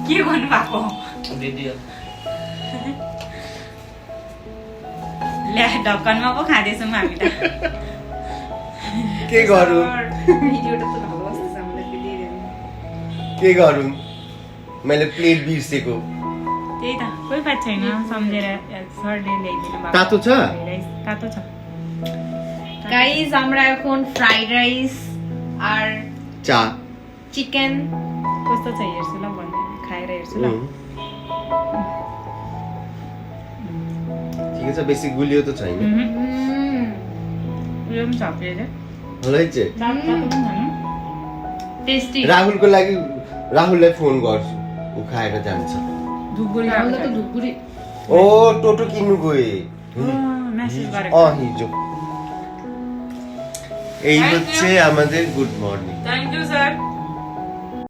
के गर्नु भएको दिदी ल्या ढक्कनमा पो खाँदैछौँ हामी त के गरौँ भिडियोটা তো ভালো আসছে আমাদেরকে দিয়ে দেন के गरौँ मैले प्लेट बिर्सेको त्यही त कोही बात छैन सम्झेर सरले ल्याइदिनु भएको तातो छ? तातो छ গাইস আমরা এখন ফ্রাইড রাইস আর चा চিকেন कस्तो छ हेर्छु ल भन्दै खाएर हेर्छु ल ठिकै छ बेसी गुलियो त छैन उयो पनि छ फेरि हलै चाहिँ तातो पनि खानु টেস্টি राहुलको लागि राहुललाई फोन गर्छु ऊ खाएर जान्छ धुपगुडी আমরা তো ধুপগুড়ি ओ टोटो किन्नु गए মেসেজ गरेको हिजो এই হচ্ছে আমাদের good morning thank you sir